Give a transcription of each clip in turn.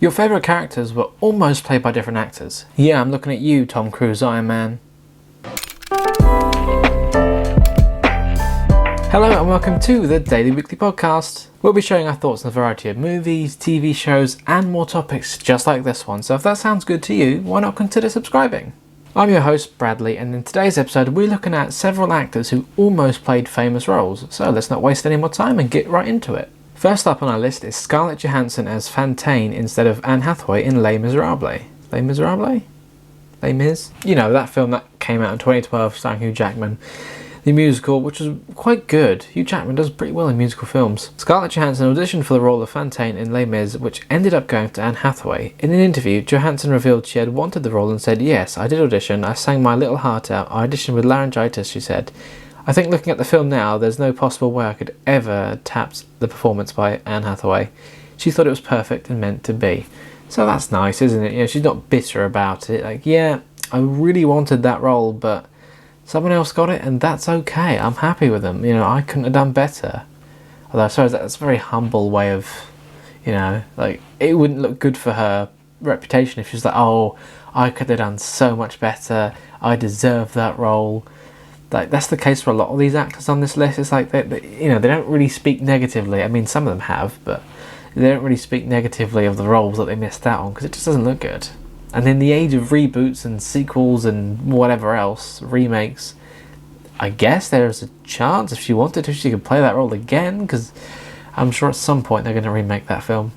Your favourite characters were almost played by different actors. Yeah, I'm looking at you, Tom Cruise Iron Man. Hello and welcome to the Daily Weekly Podcast. We'll be showing our thoughts on a variety of movies, TV shows and more topics just like this one, so if that sounds good to you, why not consider subscribing? I'm your host Bradley, and in today's episode we're looking at several actors who almost played famous roles, so let's not waste any more time and get right into it. First up on our list is Scarlett Johansson as Fantine instead of Anne Hathaway in Les Miserables. Les Miserables? Les Mis? You know, that film that came out in 2012 starring Hugh Jackman. The musical, which was quite good. Hugh Jackman does pretty well in musical films. Scarlett Johansson auditioned for the role of Fantine in Les Mis, which ended up going to Anne Hathaway. In an interview, Johansson revealed she had wanted the role and said, "Yes, I did audition, I sang my little heart out, I auditioned with laryngitis," she said. "I think looking at the film now, there's no possible way I could ever tap the performance by Anne Hathaway. She thought it was perfect and meant to be." So that's nice, isn't it? You know, she's not bitter about it. Like, yeah, I really wanted that role, but someone else got it, and that's okay. I'm happy with them. You know, I couldn't have done better. Although I suppose that's a very humble way of, you know, like, it wouldn't look good for her reputation if she's like, "Oh, I could have done so much better. I deserve that role." Like, that's the case for a lot of these actors on this list. It's like, they you know, they don't really speak negatively. I mean, some of them have, but they don't really speak negatively of the roles that they missed out on because it just doesn't look good. And in the age of reboots and sequels and whatever else, remakes, I guess there's a chance if she wanted to, she could play that role again, because I'm sure at some point they're going to remake that film.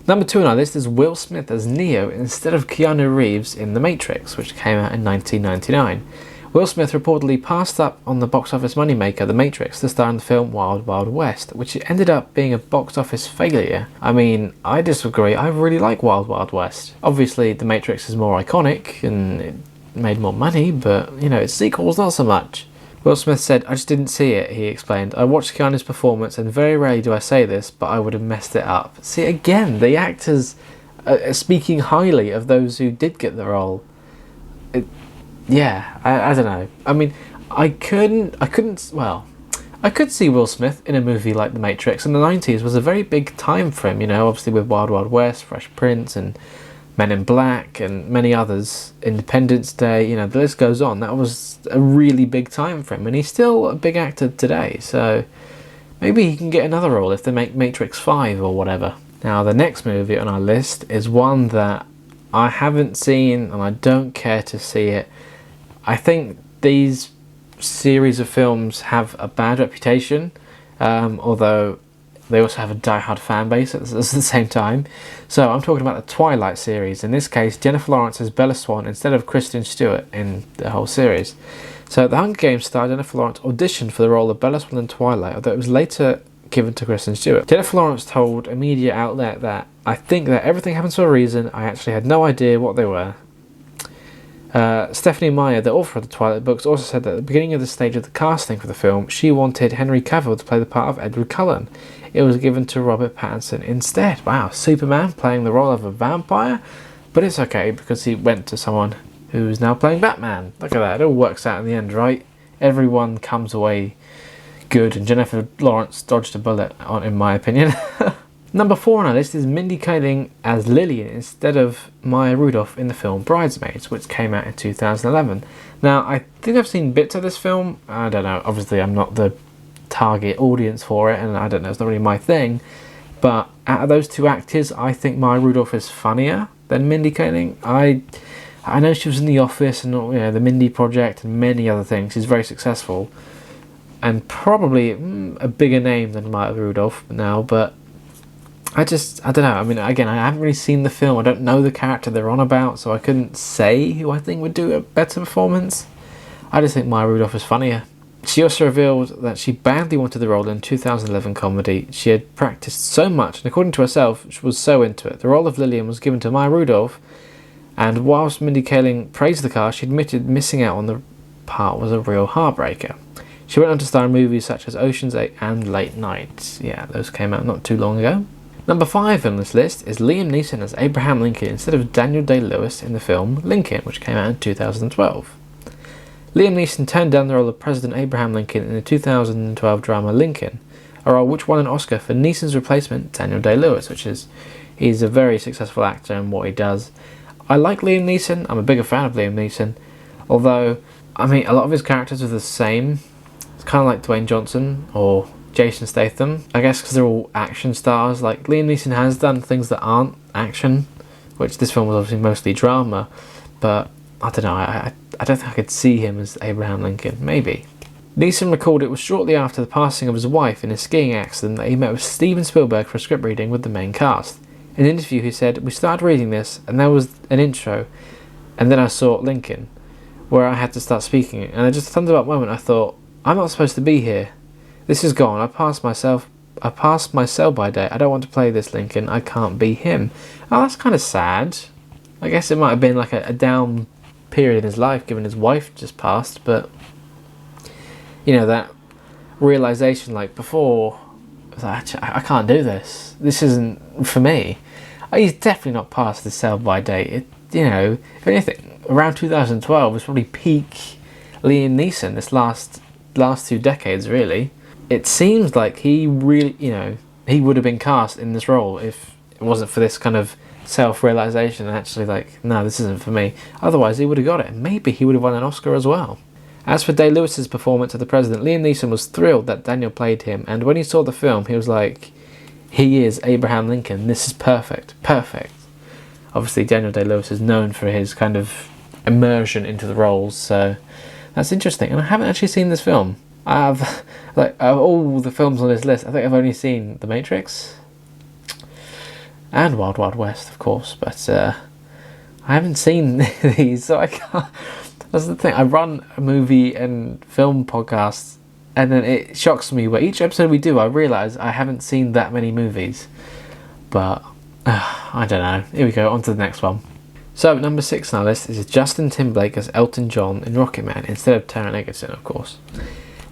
Number 2 on our list is Will Smith as Neo instead of Keanu Reeves in The Matrix, which came out in 1999. Will Smith reportedly passed up on the box office moneymaker The Matrix to star in the film Wild Wild West, which ended up being a box office failure. I mean, I disagree. I really like Wild Wild West. Obviously, The Matrix is more iconic and it made more money, but, you know, its sequels not so much. Will Smith said, "I just didn't see it," he explained. "I watched Keanu's performance and very rarely do I say this, but I would have messed it up." See, again, the actors are speaking highly of those who did get the role. Yeah, I don't know. I mean, I could see Will Smith in a movie like The Matrix. In the 90s was a very big time for him, you know, obviously with Wild Wild West, Fresh Prince and Men in Black and many others, Independence Day, you know, the list goes on. That was a really big time for him, and he's still a big actor today, so maybe he can get another role if they make Matrix 5 or whatever. Now, the next movie on our list is one that I haven't seen and I don't care to see it. I think these series of films have a bad reputation, although they also have a die-hard fan base at the same time. So I'm talking about the Twilight series. In this case, Jennifer Lawrence as Bella Swan instead of Kristen Stewart in the whole series. So the Hunger Games star Jennifer Lawrence auditioned for the role of Bella Swan in Twilight, although it was later given to Kristen Stewart. Jennifer Lawrence told a media outlet that, "I think that everything happens for a reason. I actually had no idea what they were." Stephanie Meyer, the author of the Twilight books, also said that at the beginning of the stage of the casting for the film, she wanted Henry Cavill to play the part of Edward Cullen. It was given to Robert Pattinson instead. Wow, Superman playing the role of a vampire? But it's okay because he went to someone who's now playing Batman. Look at that, it all works out in the end, right? Everyone comes away good, and Jennifer Lawrence dodged a bullet, in my opinion. Number 4 on our list is Mindy Kaling as Lillian instead of Maya Rudolph in the film Bridesmaids, which came out in 2011. Now, I think I've seen bits of this film. I don't know, obviously I'm not the target audience for it, and I don't know, it's not really my thing. But out of those two actors, I think Maya Rudolph is funnier than Mindy Kaling. I know she was in The Office and, you know, the Mindy Project and many other things. She's very successful and probably a bigger name than Maya Rudolph now, but I don't know. I mean, again, I haven't really seen the film. I don't know the character they're on about, so I couldn't say who I think would do a better performance. I just think Maya Rudolph is funnier. She also revealed that she badly wanted the role in 2011 comedy. She had practiced so much, and according to herself, she was so into it. The role of Lillian was given to Maya Rudolph, and whilst Mindy Kaling praised the cast, she admitted missing out on the part was a real heartbreaker. She went on to star in movies such as Ocean's 8 and Late Night. Yeah, those came out not too long ago. Number 5 on this list is Liam Neeson as Abraham Lincoln instead of Daniel Day-Lewis in the film Lincoln, which came out in 2012. Liam Neeson turned down the role of President Abraham Lincoln in the 2012 drama Lincoln, a role which won an Oscar for Neeson's replacement, Daniel Day-Lewis, which is, He's a very successful actor in what he does. I like Liam Neeson. I'm a bigger fan of Liam Neeson. Although, I mean, a lot of his characters are the same. It's kind of like Dwayne Johnson or Jason Statham. I guess because they're all action stars. Like, Liam Neeson has done things that aren't action, which this film was obviously mostly drama. But, I don't know, I don't think I could see him as Abraham Lincoln. Maybe. Neeson recalled it was shortly after the passing of his wife in a skiing accident that he met with Steven Spielberg for a script reading with the main cast. In an interview he said, "We started reading this and there was an intro and then I saw Lincoln where I had to start speaking it, and at just a thunderbolt moment I thought, I'm not supposed to be here. This is gone. I passed my sell-by date. I don't want to play this Lincoln. I can't be him." Oh, that's kind of sad. I guess it might have been like a down period in his life given his wife just passed, but you know, that realisation, like, before, I can't do this. This isn't for me. He's definitely not past the sell-by date. You know, if anything, around 2012 was probably peak Liam Neeson, this last 2 decades, really. It seems like he really, you know, he would have been cast in this role if it wasn't for this kind of self-realisation and actually, like, no, this isn't for me. Otherwise, he would have got it. Maybe he would have won an Oscar as well. As for Day-Lewis's performance of the president, Liam Neeson was thrilled that Daniel played him, and when he saw the film, he was like, he is Abraham Lincoln, this is perfect, perfect. Obviously, Daniel Day-Lewis is known for his kind of immersion into the roles, so that's interesting. And I haven't actually seen this film. I've, like, of all the films on this list, I think I've only seen The Matrix, and Wild Wild West, of course, but I haven't seen these, so I can't. That's the thing, I run a movie and film podcast, and then it shocks me where each episode we do I realise I haven't seen that many movies. But, I don't know. Here we go, on to the next one. So, number 6 on our list is Justin Timberlake as Elton John in Rocketman, instead of Taron Egerton, of course.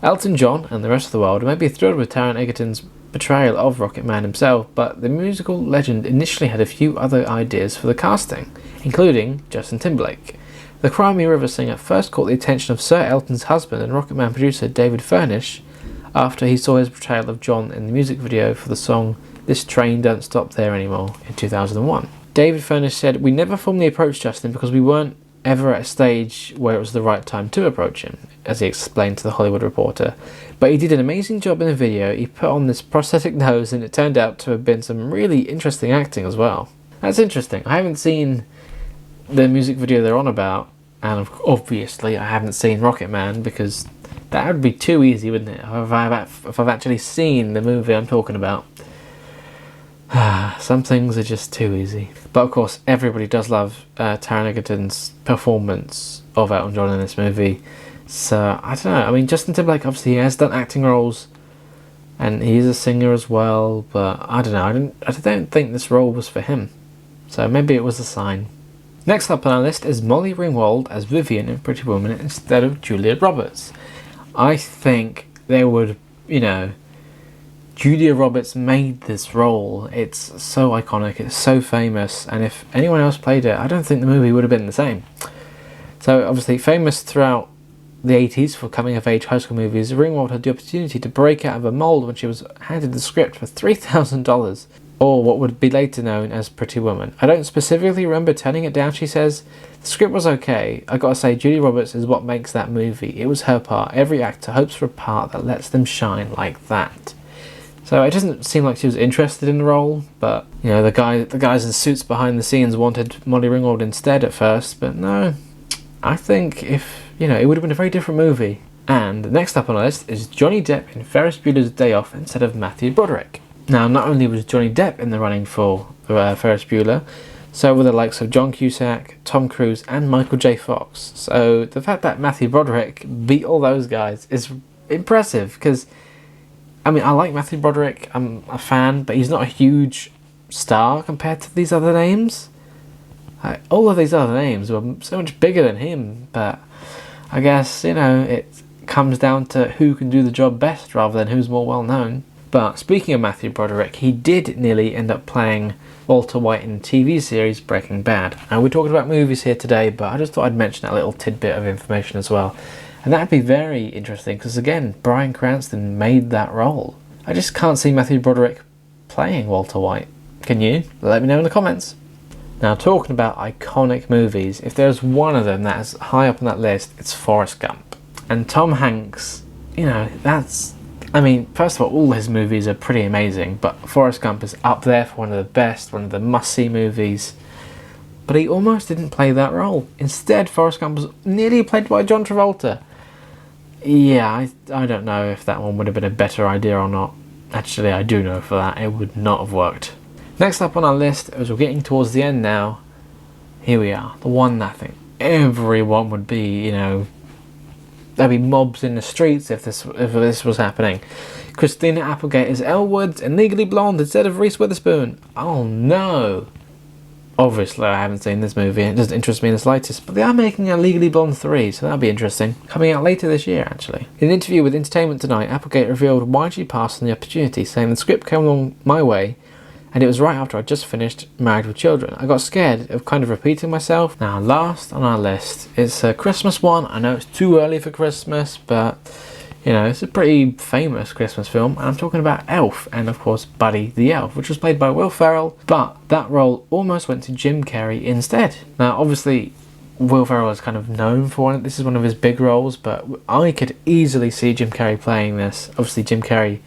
Elton John and the rest of the world may be thrilled with Taron Egerton's portrayal of Rocketman himself, but the musical legend initially had a few other ideas for the casting, including Justin Timberlake. The Cry Me River singer first caught the attention of Sir Elton's husband and Rocketman producer David Furnish after he saw his portrayal of John in the music video for the song This Train Don't Stop There Anymore in 2001. David Furnish said, "We never formally approached Justin because we weren't ever at a stage where it was the right time to approach him," as he explained to The Hollywood Reporter. "But he did an amazing job in the video. He put on this prosthetic nose and it turned out to have been some really interesting acting as well." That's interesting. I haven't seen the music video they're on about, and obviously I haven't seen Rocketman because that would be too easy, wouldn't it? If I've actually seen the movie I'm talking about. Some things are just too easy. But of course, everybody does love Taron Egerton's performance of Elton John in this movie. So, I don't know. I mean, Justin Timberlake obviously he has done acting roles, and he's a singer as well, but I don't know. I don't think this role was for him. So maybe it was a sign. Next up on our list is Molly Ringwald as Vivian in Pretty Woman instead of Julia Roberts. I think they would, you know, Julia Roberts made this role. It's so iconic, it's so famous, and if anyone else played it, I don't think the movie would have been the same. So obviously famous throughout the 80s for coming-of-age high school movies, Ringwald had the opportunity to break out of a mould when she was handed the script for $3,000, or what would be later known as Pretty Woman. "I don't specifically remember turning it down," she says. "The script was okay. I gotta say, Julia Roberts is what makes that movie. It was her part. Every actor hopes for a part that lets them shine like that." So it doesn't seem like she was interested in the role, but you know, the guys in suits behind the scenes wanted Molly Ringwald instead at first, but no. I think if, you know, it would have been a very different movie. And next up on our list is Johnny Depp in Ferris Bueller's Day Off instead of Matthew Broderick. Now, not only was Johnny Depp in the running for Ferris Bueller, so were the likes of John Cusack, Tom Cruise, and Michael J. Fox. So the fact that Matthew Broderick beat all those guys is impressive, because, I mean, I like Matthew Broderick, I'm a fan, but he's not a huge star compared to these other names. All of these other names were so much bigger than him, but I guess, you know, it comes down to who can do the job best rather than who's more well known. But speaking of Matthew Broderick, he did nearly end up playing Walter White in the TV series Breaking Bad. And we're talking about movies here today, but I just thought I'd mention that little tidbit of information as well. And that'd be very interesting, because again, Bryan Cranston made that role. I just can't see Matthew Broderick playing Walter White. Can you? Let me know in the comments. Now, talking about iconic movies, if there's one of them that's high up on that list, it's Forrest Gump. And Tom Hanks, you know, first of all his movies are pretty amazing, but Forrest Gump is up there for one of the best, one of the must-see movies. But he almost didn't play that role. Instead, Forrest Gump was nearly played by John Travolta. Yeah, I don't know if that one would have been a better idea or not. Actually, I do know for that, it would not have worked. Next up on our list, as we're getting towards the end now, here we are, the one that I think everyone would be, you know, there'd be mobs in the streets if this was happening. Christina Applegate is Elle Woods in Legally Blonde instead of Reese Witherspoon. Oh no! Obviously, I haven't seen this movie, it doesn't interest me in the slightest, but they are making a Legally Blonde 3, so that'll be interesting. Coming out later this year, actually. In an interview with Entertainment Tonight, Applegate revealed why she passed on the opportunity, saying the script came along my way, and it was right after I'd just finished Married with Children. I got scared of kind of repeating myself. Now, last on our list is a Christmas one. I know it's too early for Christmas, but, you know, it's a pretty famous Christmas film. And I'm talking about Elf, and of course, Buddy the Elf, which was played by Will Ferrell, but that role almost went to Jim Carrey instead. Now, obviously, Will Ferrell is kind of known for it. This is one of his big roles, but I could easily see Jim Carrey playing this. Obviously, Jim Carrey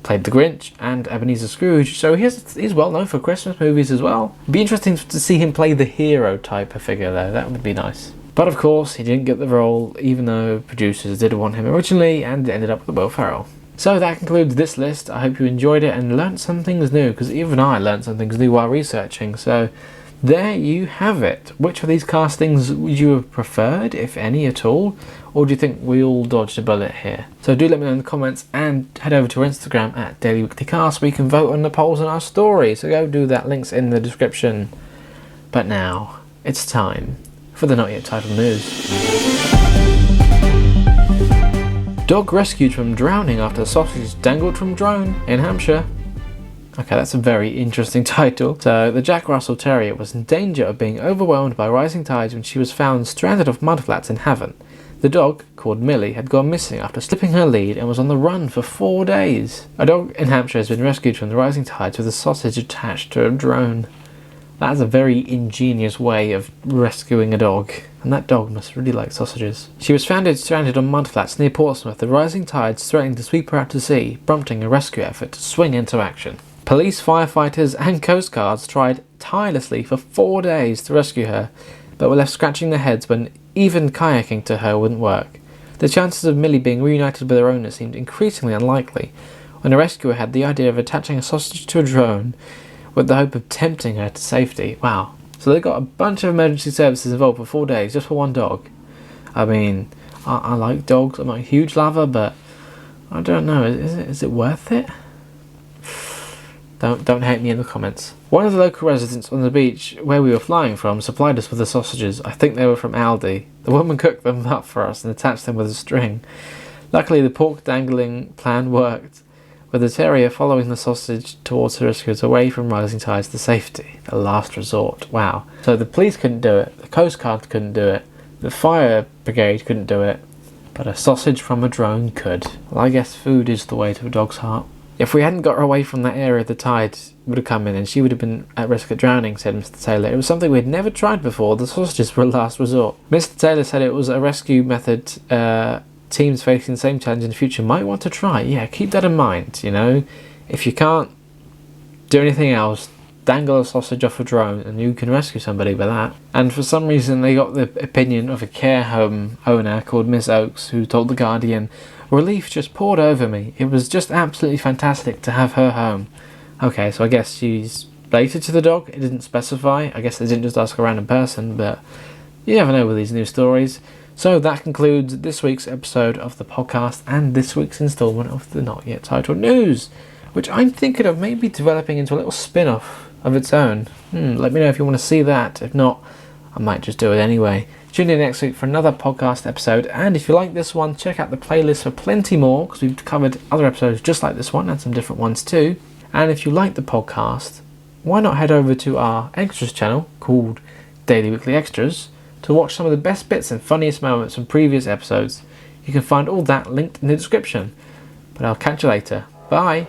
played the Grinch and Ebenezer Scrooge, so he's well known for Christmas movies as well. It'd be interesting to see him play the hero type of figure though, that would be nice. But of course, he didn't get the role, even though producers did want him originally, and it ended up with Will Ferrell. So that concludes this list. I hope you enjoyed it and learnt some things new, because even I learnt some things new while researching, so there you have it. Which of these castings would you have preferred, if any at all? Or do you think we all dodged a bullet here? So do let me know in the comments, and head over to our Instagram at DailyWeeklyCast where you can vote on the polls on our story. So go do that, links in the description. But now, it's time for the not yet titled news. Dog rescued from drowning after sausage dangled from drone in Hampshire. Okay, that's a very interesting title. So, the Jack Russell Terrier was in danger of being overwhelmed by rising tides when she was found stranded off mudflats in Havant. The dog, called Millie, had gone missing after slipping her lead and was on the run for 4 days. A dog in Hampshire has been rescued from the rising tides with a sausage attached to a drone. That is a very ingenious way of rescuing a dog, and that dog must really like sausages. She was found stranded on mudflats near Portsmouth, the rising tides threatening to sweep her out to sea, prompting a rescue effort to swing into action. Police, firefighters and Coast Guards tried tirelessly for 4 days to rescue her, but were left scratching their heads when even kayaking to her wouldn't work. The chances of Millie being reunited with her owner seemed increasingly unlikely, when a rescuer had the idea of attaching a sausage to a drone with the hope of tempting her to safety. Wow. So they got a bunch of emergency services involved for 4 days just for one dog. I mean, I like dogs, I'm not a huge lover, but I don't know, is it worth it? Don't hate me in the comments. One of the local residents on the beach where we were flying from supplied us with the sausages. I think they were from Aldi. The woman cooked them up for us and attached them with a string. Luckily, the pork dangling plan worked, with the terrier following the sausage towards her rescuers away from rising tides to safety. The last resort. Wow. So the police couldn't do it, the Coast Guard couldn't do it, the fire brigade couldn't do it, but a sausage from a drone could. Well, I guess food is the way to a dog's heart. If we hadn't got her away from that area, the tide would have come in and she would have been at risk of drowning, said Mr. Taylor. It was something we had never tried before. The sausages were a last resort. Mr. Taylor said it was a rescue method teams facing the same challenge in the future might want to try. Yeah, keep that in mind, you know. If you can't do anything else, dangle a sausage off a drone and you can rescue somebody with that. And for some reason they got the opinion of a care home owner called Miss Oakes, who told The Guardian, "Relief just poured over me. It was just absolutely fantastic to have her home." Okay, so I guess she's related to the dog. It didn't specify. I guess they didn't just ask a random person, but you never know with these news stories. So that concludes this week's episode of the podcast and this week's instalment of the Not Yet Titled News, which I'm thinking of maybe developing into a little spin-off of its own. Let me know if you want to see that. If not, I might just do it anyway. Tune in next week for another podcast episode, and if you like this one, check out the playlist for plenty more, because we've covered other episodes just like this one and some different ones too. And if you like the podcast, why not head over to our extras channel called Daily Weekly Extras to watch some of the best bits and funniest moments from previous episodes. You can find all that linked in the description. But I'll catch you later. Bye!